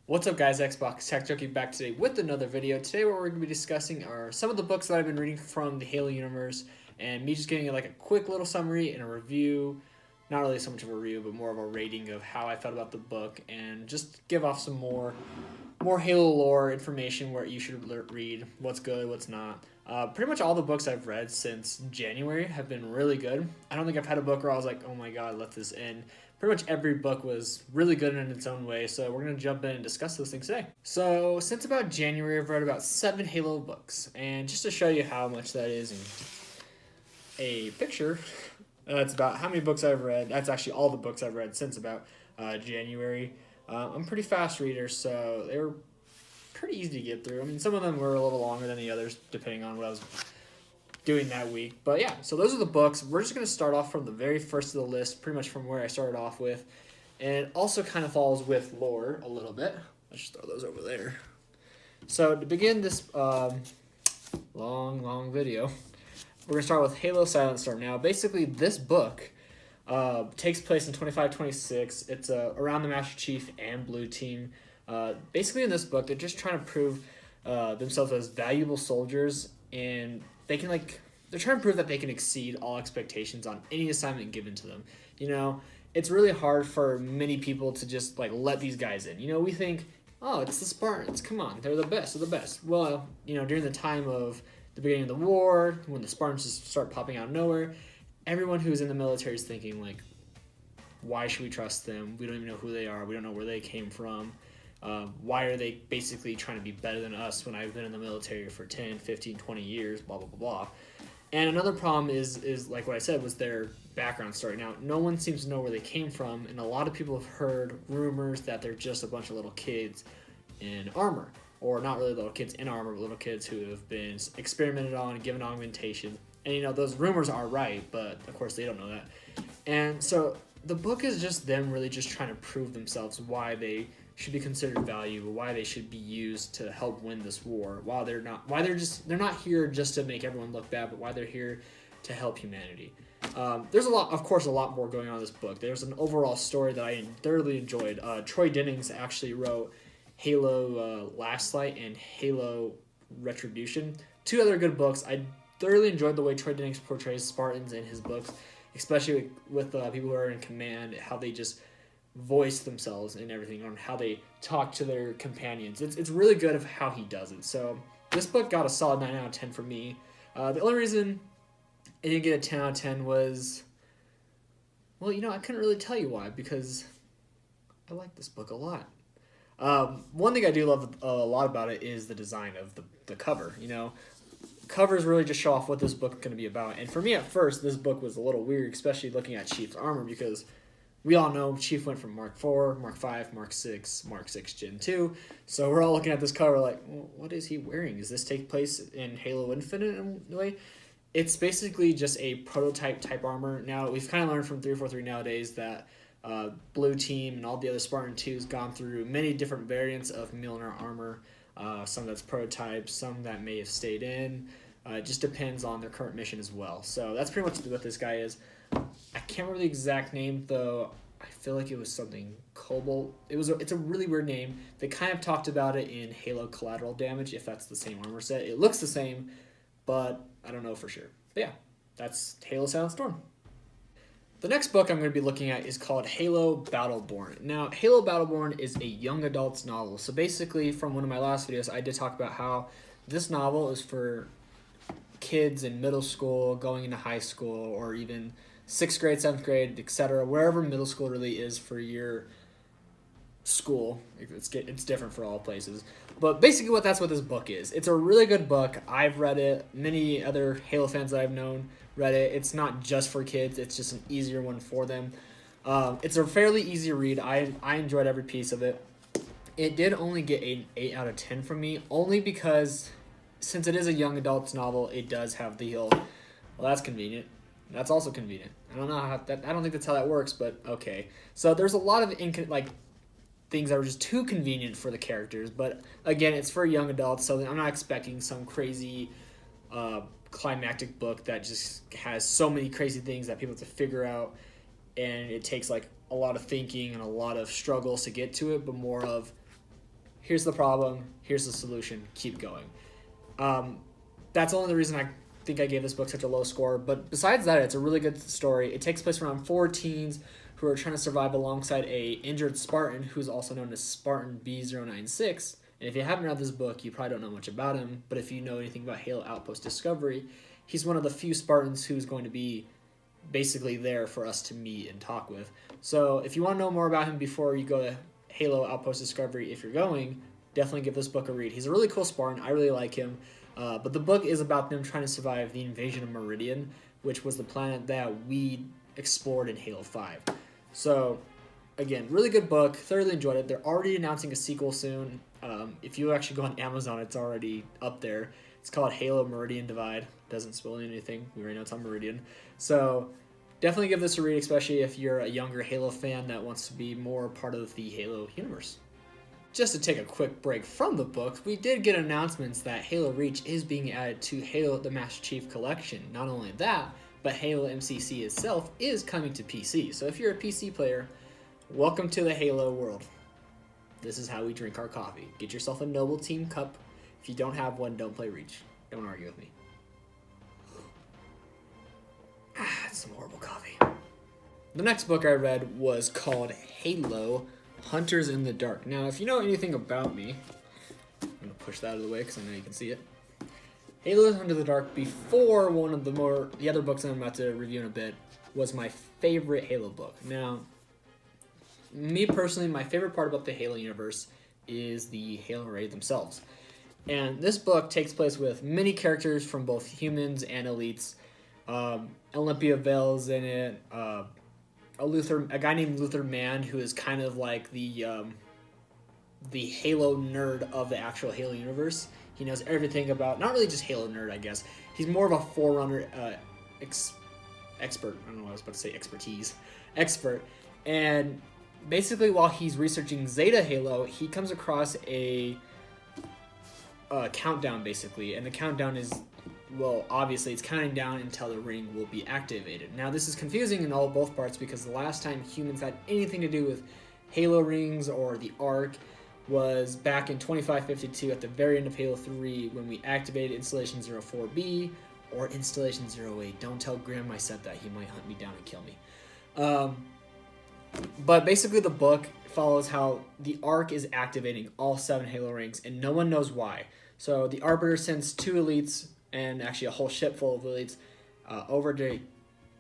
What's up guys, Xbox Tech Junkie back today with another video. Today what we're going to be discussing are some of the books that I've been reading from the Halo universe and me just giving like a quick little summary and a review. Not really so much of a review, but more of a rating of how I felt about the book and just give off some more Halo lore information where you should read, what's good, what's not. Pretty much all the books I've read since January have been really good. I don't think I've had a book where I was like, oh my god, let this end. Pretty much every book was really good in its own way, so we're going to jump in and discuss those things today. So, since about January, I've read about 7 Halo books, and just to show you how much that is in a picture, that's about how many books I've read. That's actually all the books I've read since about January. I'm a pretty fast reader, so they were pretty easy to get through. I mean, some of them were a little longer than the others, depending on what I was doing that week. But yeah, so those are the books. We're just going to start off from the very first of the list, pretty much from where I started off with. And it also kind of follows with lore a little bit. Let's just throw those over there. So to begin this long video, we're going to start with Halo Silent Storm. Now, basically, this book takes place in 25-26. It's around the Master Chief and Blue Team. Basically, in this book, they're just trying to prove themselves as valuable soldiers, and they're trying to prove that they can exceed all expectations on any assignment given to them. You know, it's really hard for many people to just let these guys in. You know, we think, oh, it's the Spartans. Come on, they're the best of the best. Well, you know, during the time of the beginning of the war, when the Spartans just start popping out of nowhere, everyone who's in the military is thinking why should we trust them? We don't even know who they are. We don't know where they came from. Why are they basically trying to be better than us when I've been in the military for 10, 15, 20 years, blah, blah, blah, blah. And another problem is like what I said, was their background story. Now, no one seems to know where they came from, and a lot of people have heard rumors that they're just a bunch of little kids in armor. Or not really little kids in armor, but little kids who have been experimented on and given augmentation. And, you know, those rumors are right, but, of course, they don't know that. And so the book is just them really just trying to prove themselves why they should be considered valuable, why they should be used to help win this war, they're not here just to make everyone look bad, but why they're here to help humanity. There's a lot more going on in this book. There's an overall story that I thoroughly enjoyed. Troy Dennings actually wrote Halo Last Light and Halo Retribution, 2 other good books. I thoroughly enjoyed the way Troy Dennings portrays Spartans in his books, especially with people who are in command, how they just voice themselves and everything, on how they talk to their companions. It's really good of how he does it. So this book got a solid 9 out of 10 for me. The only reason it didn't get a 10 out of 10 was, well, you know, I couldn't really tell you why, because I like this book a lot. One thing I do love a lot about it is the design of the cover. You know, covers really just show off what this book is going to be about. And for me at first, this book was a little weird, especially looking at Chief's armor, because we all know Chief went from Mark IV, Mark V, Mark VI, Mark VI Gen 2. So we're all looking at this cover like, well, what is he wearing? Does this take place in Halo Infinite in a way? It's basically just a prototype type armor. Now, we've kind of learned from 343 nowadays that Blue Team and all the other Spartan 2's gone through many different variants of Milner armor. Some that's prototypes, some that may have stayed in. It just depends on their current mission as well. So that's pretty much what this guy is. I can't remember the exact name, though. I feel like it was something Cobalt. It's a really weird name. They kind of talked about it in Halo Collateral Damage, if that's the same armor set. It looks the same, but I don't know for sure. But yeah, that's Halo Silent Storm. The next book I'm going to be looking at is called Halo Battleborn. Now, Halo Battleborn is a young adult's novel. So basically, from one of my last videos, I did talk about how this novel is for kids in middle school, going into high school, or even 6th grade, 7th grade, etc., wherever middle school really is for your school. It's different for all places. But basically that's what this book is. It's a really good book. I've read it. Many other Halo fans that I've known read it. It's not just for kids. It's just an easier one for them. It's a fairly easy read. I enjoyed every piece of it. It did only get an 8 out of 10 from me, only because since it is a young adult's novel, it does have the well, that's convenient. That's also convenient. I don't know I don't think that's how that works, but okay. So there's a lot of things that are just too convenient for the characters, but again, it's for young adults, so I'm not expecting some crazy climactic book that just has so many crazy things that people have to figure out, and it takes a lot of thinking and a lot of struggles to get to it, but more of here's the problem, here's the solution, keep going. That's only the reason I think I gave this book such a low score. But besides that, it's a really good story. It takes place around 4 teens who are trying to survive alongside a injured Spartan who's also known as Spartan B096. And if you haven't read this book, you probably don't know much about him. But if you know anything about Halo Outpost Discovery, he's one of the few Spartans who's going to be basically there for us to meet and talk with. So if you want to know more about him before you go to Halo Outpost Discovery, if you're going, definitely give this book a read. He's a really cool Spartan. I really like him. But the book is about them trying to survive the invasion of Meridian, which was the planet that we explored in Halo 5. So, again, really good book. Thoroughly enjoyed it. They're already announcing a sequel soon. If you actually go on Amazon, it's already up there. It's called Halo Meridian Divide. Doesn't spoil anything. We already know it's on Meridian. So, definitely give this a read, especially if you're a younger Halo fan that wants to be more part of the Halo universe. Just to take a quick break from the book, we did get announcements that Halo Reach is being added to Halo the Master Chief Collection. Not only that, but Halo MCC itself is coming to PC. So if you're a PC player, welcome to the Halo world. This is how we drink our coffee. Get yourself a Noble Team cup. If you don't have one, don't play Reach. Don't argue with me. It's some horrible coffee. The next book I read was called Halo Hunters in the Dark. Now, if you know anything about me, I'm going to push that out of the way because I know you can see it. Halo Hunters in the Dark, before one of the other books I'm about to review in a bit, was my favorite Halo book. Now, me personally, my favorite part about the Halo universe is the Halo Array themselves. And this book takes place with many characters from both humans and elites. Olympia Vale's in it, a guy named Luther Mann, who is kind of like the Halo nerd of the actual Halo universe. He knows everything about, not really just Halo nerd, I guess. He's more of a Forerunner expert. I don't know what I was about to say, expert. And basically, while he's researching Zeta Halo, he comes across a countdown, basically. And the countdown is, well, obviously, it's counting down until the ring will be activated. Now, this is confusing in both parts because the last time humans had anything to do with Halo rings or the Ark was back in 2552 at the very end of Halo 3 when we activated Installation 04B or Installation 08. Don't tell Grim I said that. He might hunt me down and kill me. But basically, the book follows how the Ark is activating all 7 Halo rings, and no one knows why. So the Arbiter sends 2 elites and actually a whole ship full of elites over to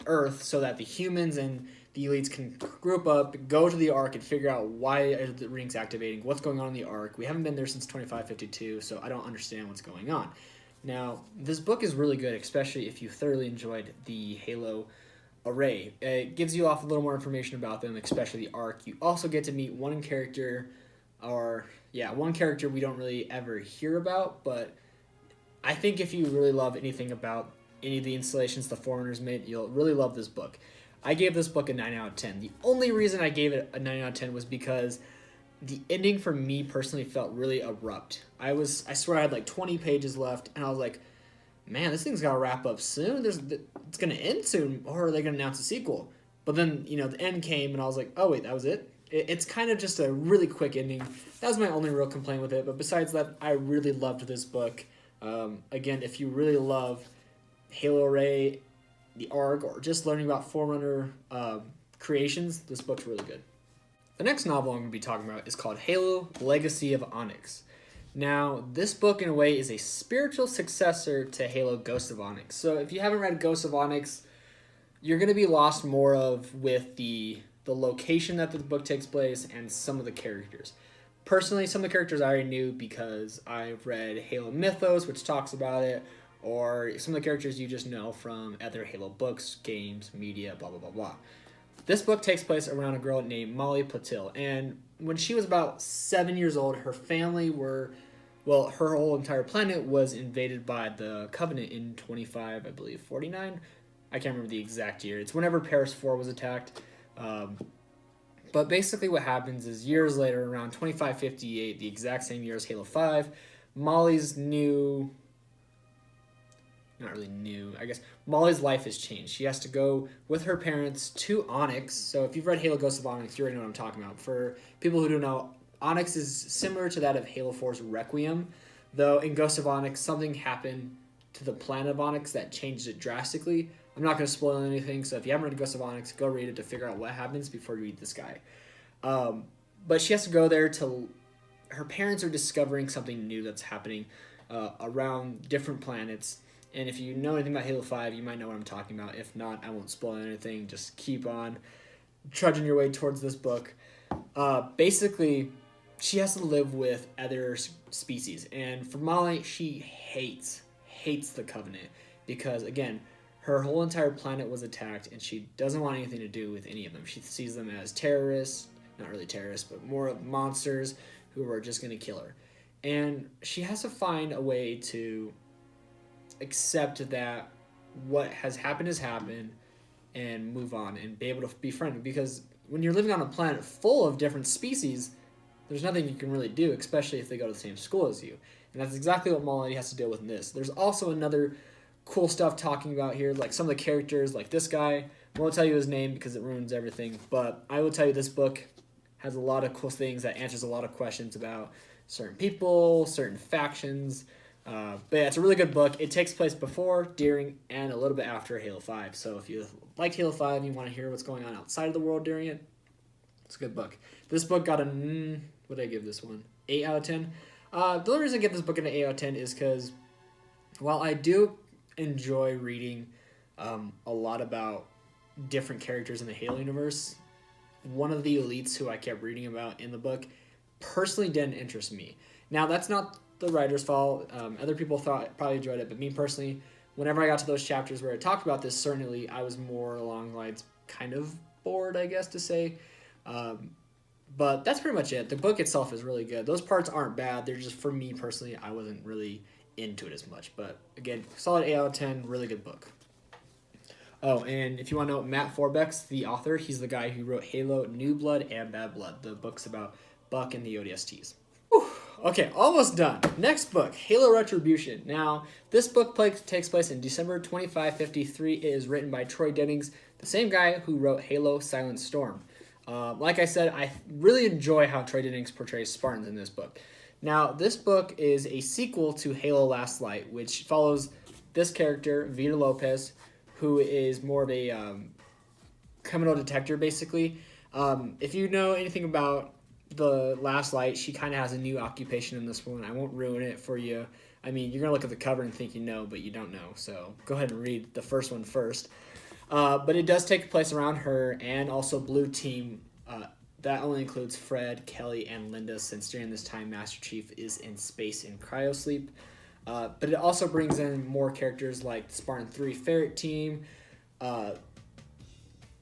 Earth so that the humans and the elites can group up, go to the Ark, and figure out why are the rings activating, what's going on in the Ark. We haven't been there since 2552, so I don't understand what's going on. Now, this book is really good, especially if you thoroughly enjoyed the Halo Array. It gives you off a little more information about them, especially the Ark. You also get to meet one character we don't really ever hear about, but I think if you really love anything about any of the installations the Forerunners made, you'll really love this book. I gave this book a 9 out of 10. The only reason I gave it a 9 out of 10 was because the ending for me personally felt really abrupt. I swear I had like 20 pages left, and I was like, man, this thing's got to wrap up soon. It's going to end soon, or are they going to announce a sequel? But then, the end came, and I was like, oh, wait, that was it? It's kind of just a really quick ending. That was my only real complaint with it. But besides that, I really loved this book. Again, if you really love Halo Array, the Ark, or just learning about Forerunner creations, this book's really good. The next novel I'm going to be talking about is called Halo Legacy of Onyx. Now, this book, in a way, is a spiritual successor to Halo Ghost of Onyx. So if you haven't read Ghost of Onyx, you're going to be lost more with the location that the book takes place and some of the characters. Personally, some of the characters I already knew because I've read Halo Mythos, which talks about it, or some of the characters you just know from other Halo books, games, media, blah, blah, blah, blah. This book takes place around a girl named Molly Platil, and when she was about 7 years old, her family her whole entire planet was invaded by the Covenant in 49. I can't remember the exact year. It's whenever Paris 4 was attacked. But basically what happens is years later, around 2558, the exact same year as Halo 5, Molly's Molly's life has changed. She has to go with her parents to Onyx. So if you've read Halo Ghost of Onyx, you already know what I'm talking about. For people who don't know, Onyx is similar to that of Halo 4's Requiem, though in Ghost of Onyx, something happened to the planet of Onyx that changed it drastically. I'm not going to spoil anything, so if you haven't read Ghost of Onyx, go read it to figure out what happens before you read this guy. But she has to go there to... Her parents are discovering something new that's happening around different planets. And if you know anything about Halo 5, you might know what I'm talking about. If not, I won't spoil anything. Just keep on trudging your way towards this book. Basically, she has to live with other species. And for Molly, she hates the Covenant. Because, again, her whole entire planet was attacked, and she doesn't want anything to do with any of them. She sees them as terrorists. Not really terrorists, but more of monsters who are just going to kill her. And she has to find a way to accept that what has happened and move on and be able to befriend. Because when you're living on a planet full of different species, there's nothing you can really do, especially if they go to the same school as you. And that's exactly what Molly has to deal with in this. There's also another cool stuff talking about here, like some of the characters, like this guy. I won't tell you his name because it ruins everything, but I will tell you this book has a lot of cool things that answers a lot of questions about certain people, certain factions. But yeah, it's a really good book. It takes place before, during, and a little bit after Halo 5. So if you like Halo 5 and you want to hear what's going on outside of the world during it, it's a good book. This book got a, what did I give this one? 8 out of 10. The only reason I give this book an 8 out of 10 is because while I do enjoy reading a lot about different characters in the Halo universe, one of the elites who I kept reading about in the book personally didn't interest me. Now, that's not the writer's fault. Other people probably enjoyed it, but me personally, whenever I got to those chapters where I talked about this certain elite, I was more along the lines kind of bored, I guess to say. But that's pretty much it. The book itself is really good. Those parts aren't bad. They're just, for me personally, I wasn't really into it as much. But again, solid 8 out of 10, really good book. Oh, and if you want to know, Matt Forbeck's the author. He's the guy who wrote Halo, New Blood, and Bad Blood, the books about Buck and the ODSTs. Whew. Okay, almost done. Next book, Halo Retribution. Now, this book takes place in December 2553. It is written by Troy Dennings, the same guy who wrote Halo Silent Storm. Like I said, I really enjoy how Troy Dennings portrays Spartans in this book. Now, this book is a sequel to Halo Last Light, which follows this character, Vita Lopez, who is more of a criminal detective, basically. If you know anything about the Last Light, she kind of has a new occupation in this one. I won't ruin it for you. I mean, you're going to look at the cover and think you know, but you don't know. So go ahead and read the first one first. But it does take place around her and also Blue Team. That only includes Fred, Kelly, and Linda, since during this time Master Chief is in space in cryosleep. But it also brings in more characters like the Spartan 3 Ferret Team.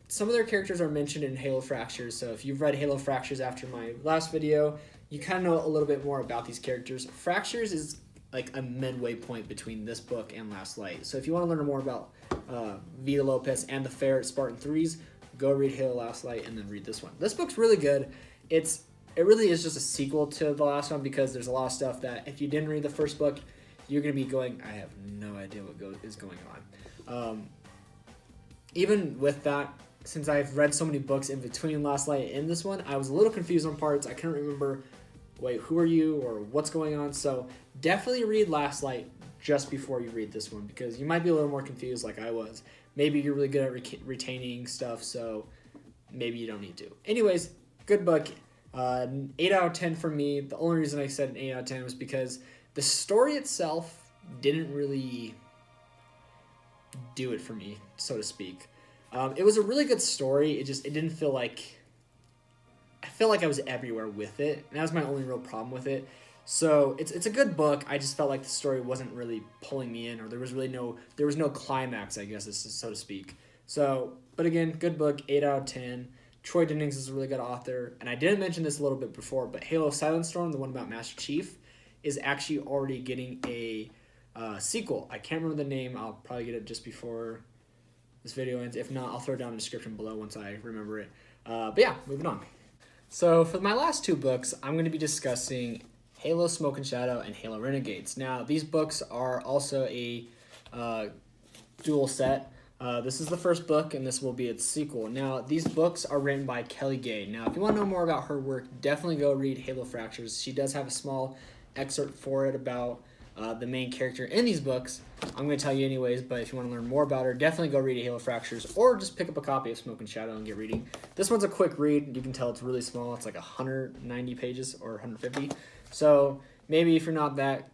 Some of their characters are mentioned in Halo Fractures, so if you've read Halo Fractures after my last video, you kind of know a little bit more about these characters. Fractures is like a midway point between this book and Last Light. So if you want to learn more about Vita Lopez and the Ferret Spartan 3s, go read Halo Last Light and then read this one. This book's really good. It really is just a sequel to the last one because there's a lot of stuff that if you didn't read the first book, you're going to be going, I have no idea what is going on. Even with that, since I've read so many books in between Last Light and this one, I was a little confused on parts. I couldn't remember, wait, who are you or what's going on? So definitely read Last Light just before you read this one because you might be a little more confused like I was. Maybe you're really good at retaining stuff, so maybe you don't need to. Anyways, good book. 8 out of 10 for me. The only reason I said an 8 out of 10 was because the story itself didn't really do it for me, so to speak. It was a really good story. It didn't feel like... I felt like I was everywhere with it, and that was my only real problem with it. So it's a good book. I just felt like the story wasn't really pulling me in, or there was no climax, I guess, so to speak. So, but again, good book, 8 out of 10. Troy Dennings is a really good author, and I didn't mention this a little bit before, but Halo Silent Storm, the one about Master Chief, is actually already getting a sequel. I can't remember the name. I'll probably get it just before this video ends. If not, I'll throw it down in the description below once I remember it. But yeah, moving on. So for my last two books, I'm going to be discussing Halo Smoke and Shadow and Halo Renegades. Now, these books are also a dual set. This is the first book, and this will be its sequel. Now, these books are written by Kelly Gay. Now, if you want to know more about her work, definitely go read Halo Fractures. She does have a small excerpt for it about the main character in these books. I'm going to tell you anyways, but if you want to learn more about her, definitely go read Halo Fractures, or just pick up a copy of Smoke and Shadow and get reading. This one's a quick read. You can tell it's really small. It's like 190 pages or 150. So maybe if you're not that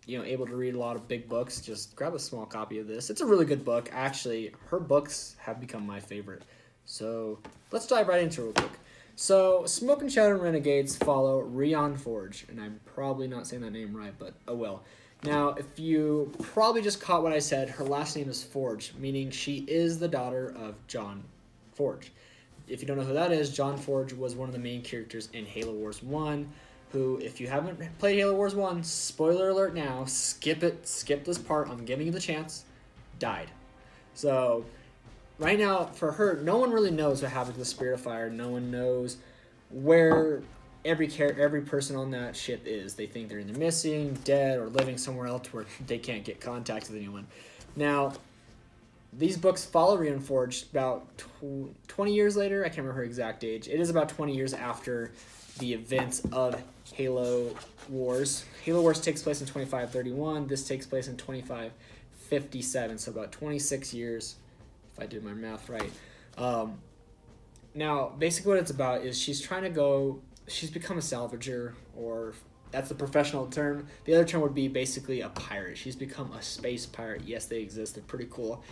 able to read a lot of big books, just grab a small copy of this. It's a really good book. Actually, her books have become my favorite. So let's dive right into it real quick. So Smoke and Shadow and Renegades follow Rion Forge, and I'm probably not saying that name right, but oh well. Now, if you probably just caught what I said, her last name is Forge, meaning she is the daughter of John Forge. If you don't know who that is, John Forge was one of the main characters in Halo Wars 1, who, if you haven't played Halo Wars 1, spoiler alert now, skip this part, I'm giving you the chance, died. So, right now, for her, no one really knows what happened to the Spirit of Fire. No one knows where every person on that ship is. They think they're either missing, dead, or living somewhere else where they can't get contact with anyone. Now, these books follow Rion Forge about 20 years later. I can't remember her exact age. It is about 20 years after the events of Halo Wars. Halo Wars takes place in 2531. This takes place in 2557, so about 26 years, if I did my math right. Now, basically what it's about is she's become a salvager, or that's the professional term. The other term would be basically a pirate. She's become a space pirate. Yes, they exist. They're pretty cool.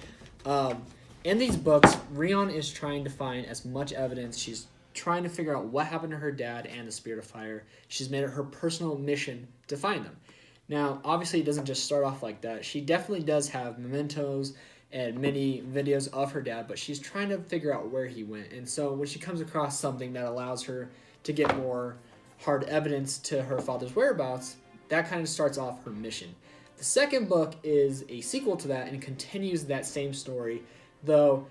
In these books, Rion is trying to find as much evidence. She's trying to figure out what happened to her dad and the Spirit of Fire. She's made it her personal mission to find them. Now, obviously, it doesn't just start off like that. She definitely does have mementos and many videos of her dad, but she's trying to figure out where he went. And so when she comes across something that allows her to get more hard evidence to her father's whereabouts, that kind of starts off her mission. The second book is a sequel to that and continues that same story, though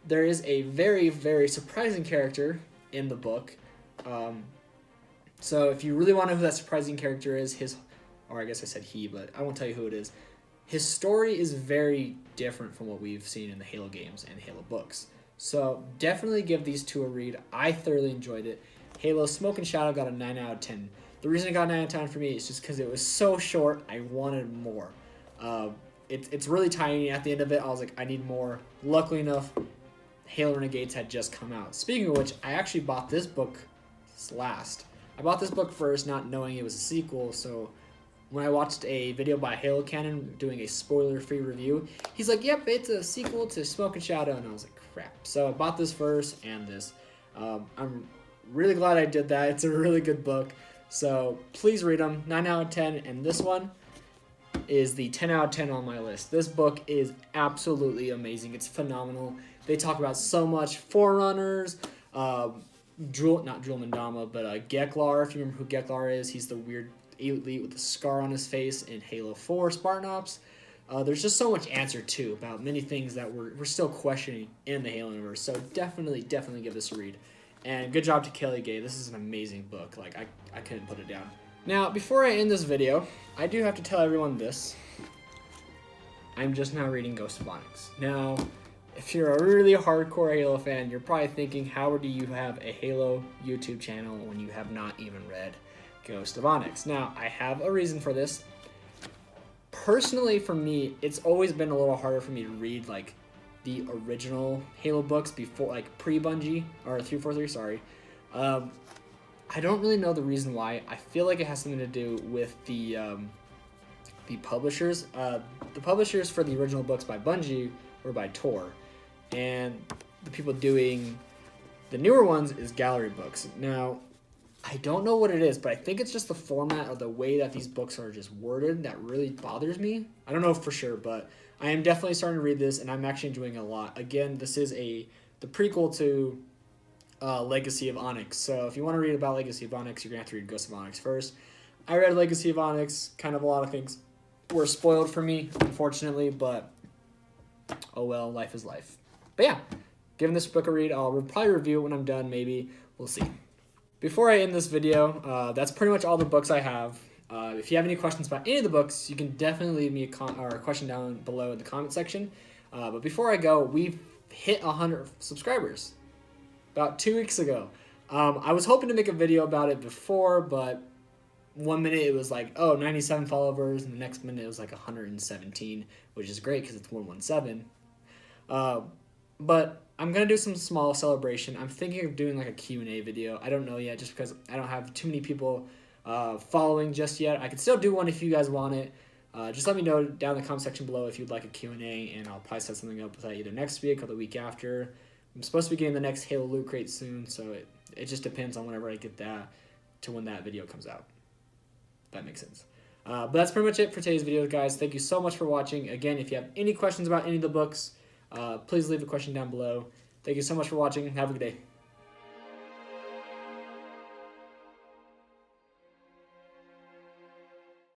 there is a very, very surprising character in the book. So if you really want to know who that surprising character is, or I guess I said he, but I won't tell you who it is. His story is very different from what we've seen in the Halo games and Halo books. So definitely give these two a read. I thoroughly enjoyed it. Halo Smoke and Shadow got a 9 out of 10. The reason it got a 9 out of 10 for me is just because it was so short, I wanted more. It's really tiny at the end of it. I was like, I need more. Luckily enough, Halo Renegades had just come out. Speaking of which, I actually bought this book last. I bought this book first, not knowing it was a sequel, so when I watched a video by Halo Cannon doing a spoiler-free review, he's like, yep, it's a sequel to Smoke and Shadow, and I was like, crap. So I bought this first and this. I'm really glad I did that. It's a really good book, so please read them. 9 out of 10, and this one is the 10 out of 10 on my list. This book is absolutely amazing. It's phenomenal. They talk about so much. Forerunners, not Jul Mandama, but Geklar, if you remember who Geklar is. He's the weird elite with the scar on his face in Halo 4 Spartan Ops. There's just so much answer, too, about many things that we're still questioning in the Halo universe. So definitely give this a read. And good job to Kelly Gay. This is an amazing book. Like, I couldn't put it down. Now, before I end this video, I do have to tell everyone this. I'm just now reading Ghost of Onyx. Now, if you're a really hardcore Halo fan, you're probably thinking, how do you have a Halo YouTube channel when you have not even read Ghost of Onyx? Now, I have a reason for this. Personally, for me, it's always been a little harder for me to read, like, the original Halo books before, like, pre-Bungie, or 343, sorry. I don't really know the reason why. I feel like it has something to do with the publishers. The publishers for the original books by Bungie were by Tor, and the people doing the newer ones is Gallery Books. Now, I don't know what it is, but I think it's just the format or the way that these books are just worded that really bothers me. I don't know for sure, but I am definitely starting to read this, and I'm actually enjoying it a lot. Again, this is the prequel to Legacy of Onyx. So if you want to read about Legacy of Onyx, you're going to have to read Ghost of Onyx first. I read Legacy of Onyx. Kind of a lot of things were spoiled for me, unfortunately, but oh well, life is life. But yeah, giving this book a read. I'll probably review it when I'm done, maybe. We'll see. Before I end this video, that's pretty much all the books I have. If you have any questions about any of the books, you can definitely leave me a question down below in the comment section. But before I go, we've hit 100 subscribers about 2 weeks ago. I was hoping to make a video about it before, but one minute it was like, 97 followers, and the next minute it was like 117, which is great because it's 117. But I'm going to do some small celebration. I'm thinking of doing like a Q&A video. I don't know yet, just because I don't have too many people following just yet. I could still do one if you guys want it. Just let me know down in the comment section below if you'd like a Q&A, and I'll probably set something up with that either next week or the week after. I'm supposed to be getting the next Halo Loot Crate soon, so it just depends on whenever I get that to when that video comes out. That makes sense. But that's pretty much it for today's video, guys. Thank you so much for watching. Again, if you have any questions about any of the books, please leave a question down below. Thank you so much for watching. Have a good day.